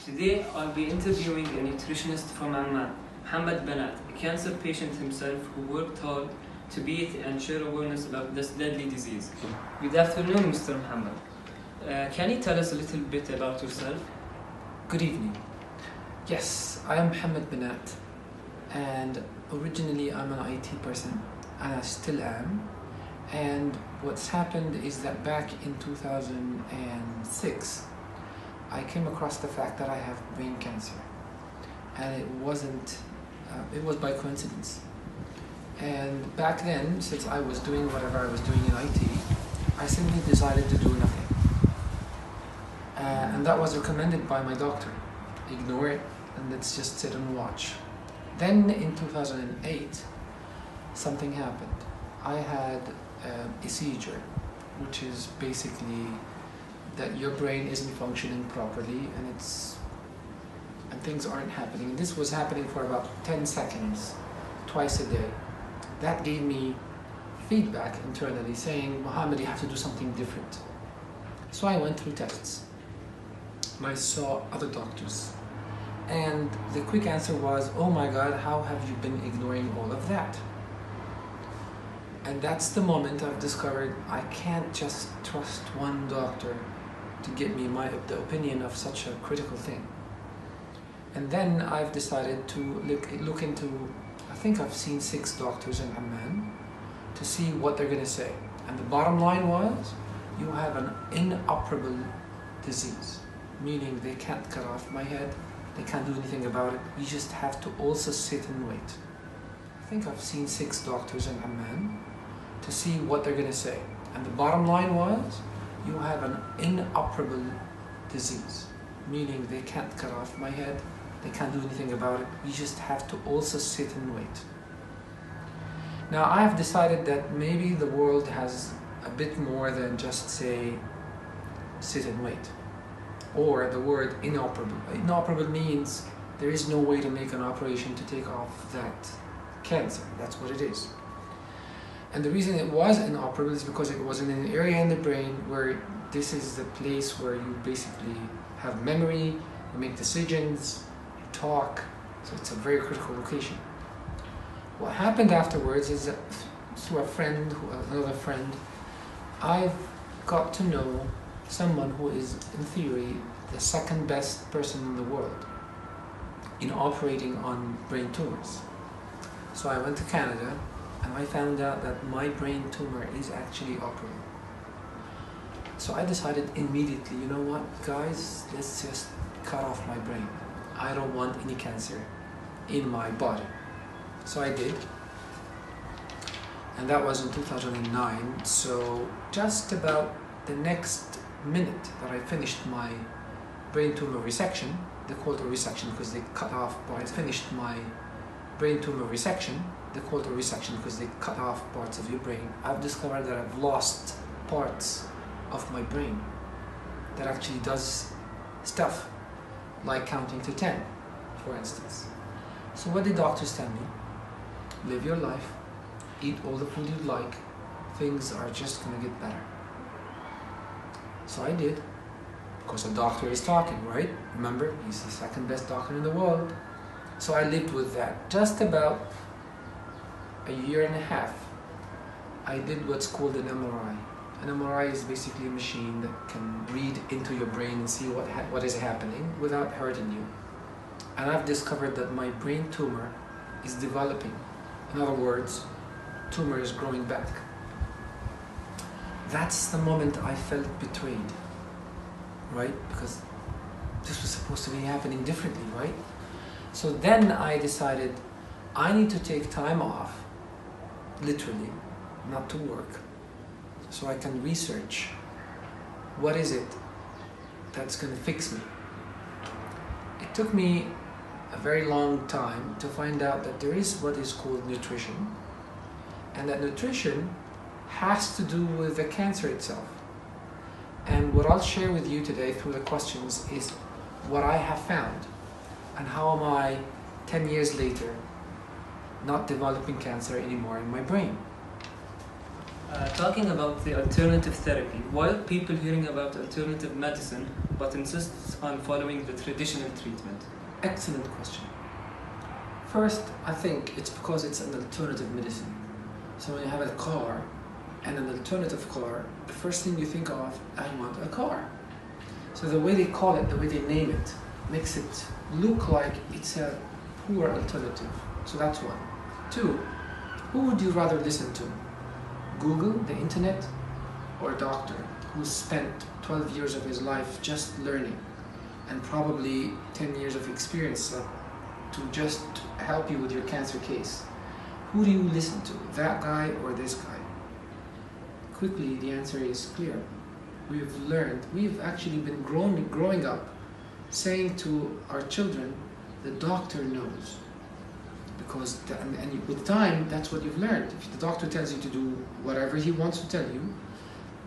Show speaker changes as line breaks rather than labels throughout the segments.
Today I'll be interviewing a nutritionist from Amman, Mohammed Banat, a cancer patient himself who worked hard to beat and share awareness about this deadly disease. Good afternoon, Mr. Mohammed. Can you tell us a little bit about yourself?
Good evening. Yes, I am Mohammed Banat, and originally I'm an IT person, and I still am. And what's happened is that back in 2006, I came across the fact that I have brain cancer, and it was by coincidence. And back then, since I was doing whatever I was doing in IT, I simply decided to do nothing. And that was recommended by my doctor. Ignore it and let's just sit and watch. Then in 2008, something happened. I had a seizure, which is basically that your brain isn't functioning properly and things aren't happening. This was happening for about 10 seconds, twice a day. That gave me feedback internally saying, Mohammed, you have to do something different. So I went through tests. I saw other doctors. And the quick answer was, oh my God, how have you been ignoring all of that? And that's the moment I've discovered I can't just trust one doctor to give me the opinion of such a critical thing. And then I've decided to look into, I think I've seen 6 doctors in Amman to see what they're going to say. And the bottom line was, you have an inoperable disease, meaning they can't cut off my head, they can't do anything about it, you just have to also sit and wait. I think I've seen 6 doctors in Amman to see what they're going to say. And the bottom line was, you have an inoperable disease, meaning they can't cut off my head, they can't do anything about it, you just have to also sit and wait. Now I have decided that maybe the world has a bit more than just say, sit and wait. Or the word inoperable. Inoperable means there is no way to make an operation to take off that cancer. That's what it is. And the reason it was inoperable is because it was in an area in the brain where this is the place where you basically have memory, you make decisions, you talk, so it's a very critical location. What happened afterwards is that through another friend, I've got to know someone who is, in theory, the second best person in the world in operating on brain tumors. So I went to Canada and I found out that my brain tumor is actually operable. So I decided immediately, you know what, guys, let's just cut off my brain. I don't want any cancer in my body. So I did. And that was in 2009. So just about the next minute that I finished my brain tumor resection, they called it a resection because they cut off, but I finished my brain tumor resection, they call it a resection because they cut off parts of your brain. I've discovered that I've lost parts of my brain that actually does stuff like counting to 10, for instance. So what did doctors tell me? Live your life, eat all the food you'd like, things are just gonna get better. So I did, because a doctor is talking, right? Remember, he's the second best doctor in the world. So I lived with that. Just about a year and a half, I did what's called an MRI. An MRI is basically a machine that can read into your brain and see what is happening without hurting you. And I've discovered that my brain tumor is developing. In other words, tumor is growing back. That's the moment I felt betrayed, right? Because this was supposed to be happening differently, right? So then I decided I need to take time off, literally, not to work, so I can research what is it that's going to fix me. It took me a very long time to find out that there is what is called nutrition, and that nutrition has to do with the cancer itself. And what I'll share with you today through the questions is what I have found, and how am I 10 years later not developing cancer anymore in my brain.
Talking about the alternative therapy, why are people hearing about alternative medicine but insists on following the traditional treatment?
Excellent question. First, I think it's because it's an alternative medicine. So when you have a car and an alternative car, the first thing you think of, I want a car. So the way they call it, the way they name it, makes it look like it's a poor alternative. So that's one. Two, who would you rather listen to? Google, the internet, or a doctor who spent 12 years of his life just learning and probably 10 years of experience to just help you with your cancer case? Who do you listen to, that guy or this guy? Quickly, the answer is clear. We've actually been growing up saying to our children, the doctor knows. Because with time, that's what you've learned. If the doctor tells you to do whatever he wants to tell you,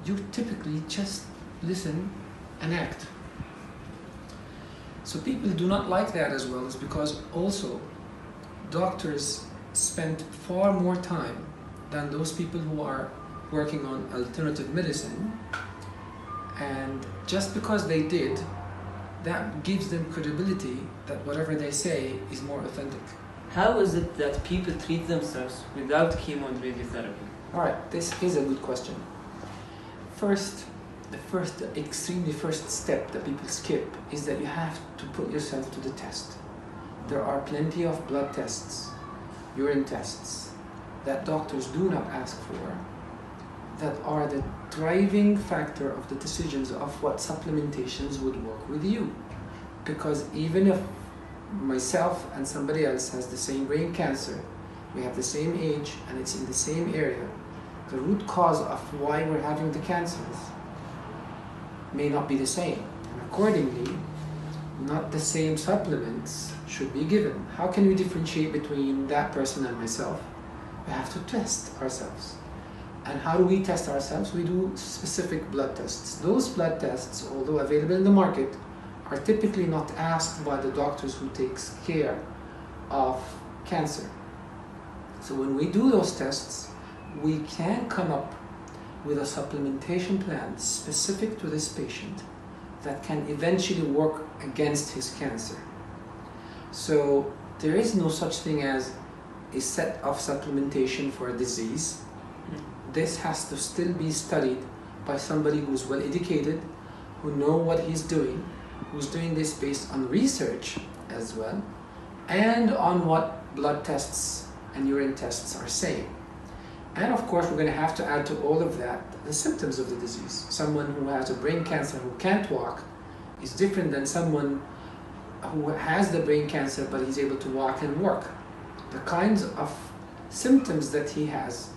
you typically just listen and act. So people do not like that as well, is because also doctors spend far more time than those people who are working on alternative medicine, and just because they did, that gives them credibility that whatever they say is more authentic.
How is it that people treat themselves without chemo and radiotherapy?
Alright, this is a good question. First, the extremely first step that people skip is that you have to put yourself to the test. There are plenty of blood tests, urine tests, that doctors do not ask for, that are the driving factor of the decisions of what supplementations would work with you. Because even if myself and somebody else has the same brain cancer, we have the same age and it's in the same area, the root cause of why we're having the cancers may not be the same. And accordingly, not the same supplements should be given. How can we differentiate between that person and myself? We have to test ourselves. And how do we test ourselves? We do specific blood tests. Those blood tests, although available in the market, are typically not asked by the doctors who takes care of cancer. So when we do those tests, we can come up with a supplementation plan specific to this patient that can eventually work against his cancer. So there is no such thing as a set of supplementation for a disease. This has to still be studied by somebody who's well educated, who know what he's doing, who's doing this based on research as well, and on what blood tests and urine tests are saying. And of course, we're going to have to add to all of that the symptoms of the disease. Someone who has a brain cancer who can't walk is different than someone who has the brain cancer but he's able to walk and work. The kinds of symptoms that he has,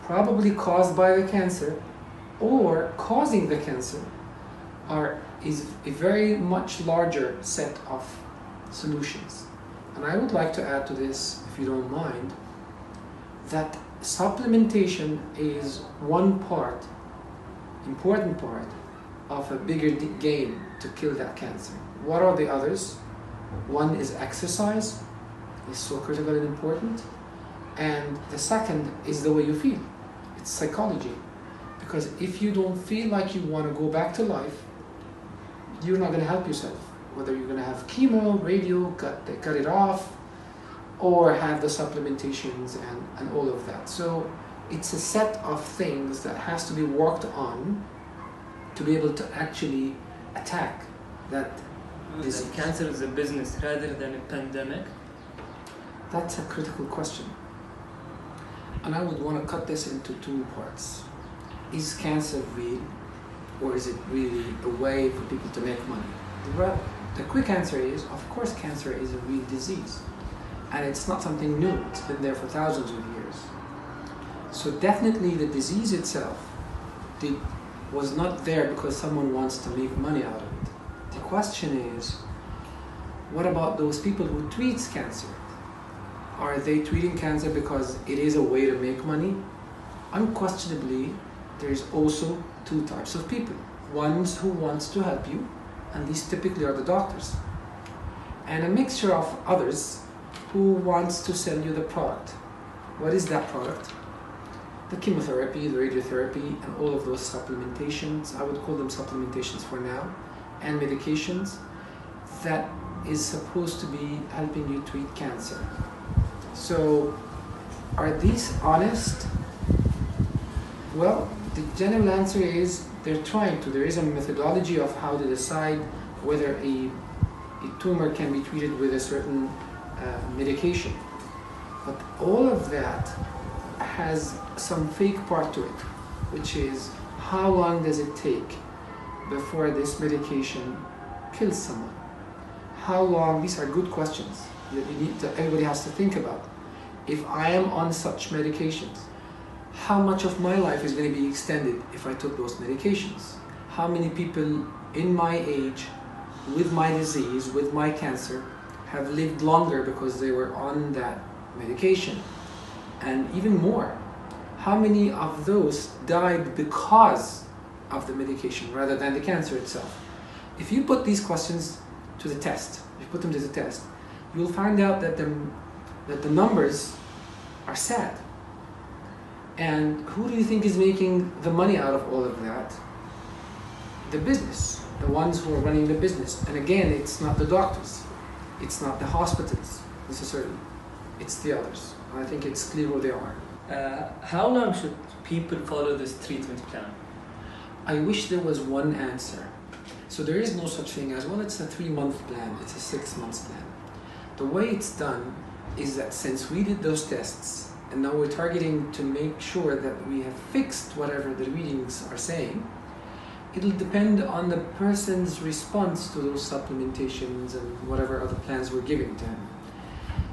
probably caused by the cancer or causing the cancer, is a very much larger set of solutions. And I would like to add to this, if you don't mind, that supplementation is one part, important part, of a bigger game to kill that cancer. What are the others? One is exercise, is so critical and important. And the second is the way you feel. It's psychology. Because if you don't feel like you want to go back to life, you're not going to help yourself. Whether you're going to have chemo, radio, cut it off, or have the supplementations and all of that. So it's a set of things that has to be worked on to be able to actually attack that disease.
Cancer is a business rather than a pandemic?
That's a critical question. And I would want to cut this into two parts. Is cancer real, or is it really a way for people to make money? The quick answer is, of course, cancer is a real disease. And it's not something new. It's been there for thousands of years. So definitely the disease itself was not there because someone wants to make money out of it. The question is, what about those people who treat cancer? Are they treating cancer because it is a way to make money? Unquestionably, there's also two types of people. Ones who wants to help you, and these typically are the doctors. And a mixture of others who wants to sell you the product. What is that product? the chemotherapy, the radiotherapy, and all of those supplementations, I would call them supplementations for now, and medications that is supposed to be helping you treat cancer. So, are these honest? Well, the general answer is they're trying to. There is a methodology of how to decide whether a tumor can be treated with a certain medication. But all of that has some fake part to it, which is how long does it take before this medication kills someone? How long? These are good questions that everybody has to think about. If I am on such medications, how much of my life is going to be extended if I took those medications? How many people in my age, with my disease, with my cancer, have lived longer because they were on that medication? And even more, how many of those died because of the medication rather than the cancer itself? If you put these questions to the test, if you put them to the test, you'll find out that the numbers are sad. And who do you think is making the money out of all of that? The business, the ones who are running the business. And again, it's not the doctors, it's not the hospitals necessarily, it's the others. I think it's clear who they are.
How long should people follow this treatment plan?
I wish there was one answer. So there is no such thing as, well, it's a 3-month plan, it's a 6-month plan. The way it's done is that since we did those tests, and now we're targeting to make sure that we have fixed whatever the readings are saying, it'll depend on the person's response to those supplementations and whatever other plans we're giving to him.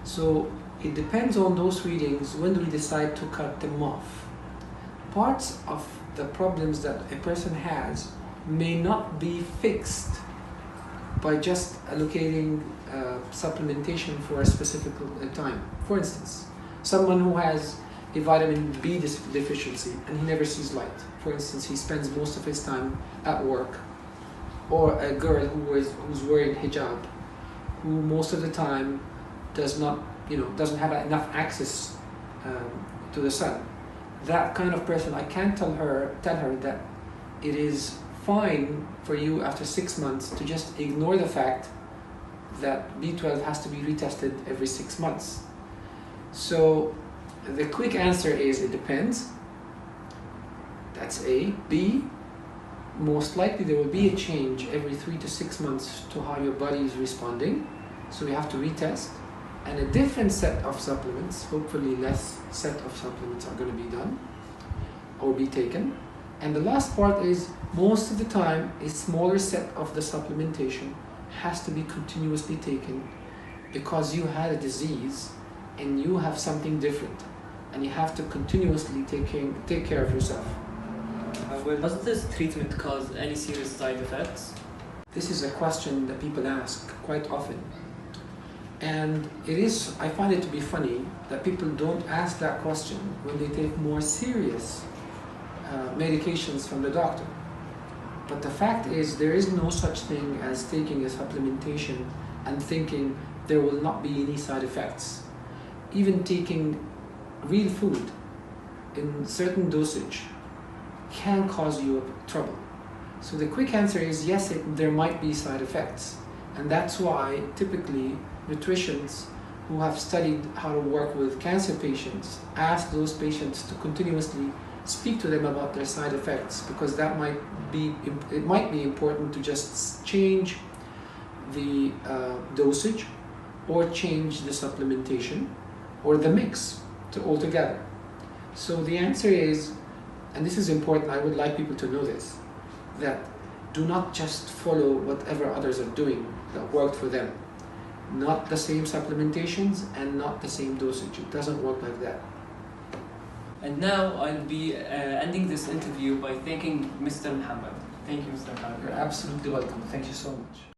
So it depends on those readings when do we decide to cut them off. Parts of the problems that a person has may not be fixed by just allocating supplementation for a specific time. For instance, someone who has a vitamin B deficiency and he never sees light. For instance, he spends most of his time at work. Or a girl who's wearing hijab, who most of the time doesn't have enough access to the sun. That kind of person, I can't tell her that it is fine for you after 6 months to just ignore the fact that B12 has to be retested every 6 months. So the quick answer is it depends. That's A. B, most likely there will be a change every 3 to 6 months to how your body is responding. So we have to retest. And a different set of supplements, hopefully less set of supplements, are going to be done or be taken. And the last part is, most of the time, a smaller set of the supplementation has to be continuously taken because you had a disease and you have something different and you have to continuously take care of yourself.
Does this treatment cause any serious side effects?
This is a question that people ask quite often. And I find it to be funny that people don't ask that question when they take more serious medications from the doctor. But the fact is, there is no such thing as taking a supplementation and thinking there will not be any side effects. Even taking real food in certain dosage can cause you trouble. So the quick answer is yes, there might be side effects. And that's why typically nutritionists who have studied how to work with cancer patients ask those patients to continuously speak to them about their side effects, because it might be important to just change the dosage or change the supplementation or the mix altogether. So the answer is, and this is important, I would like people to know this, that do not just follow whatever others are doing that worked for them. Not the same supplementations and not the same dosage. It doesn't work like that.
And now I'll be ending this interview by thanking Mr. Muhammad. Thank you, Mr. Muhammad.
You're absolutely welcome. Thank you so much.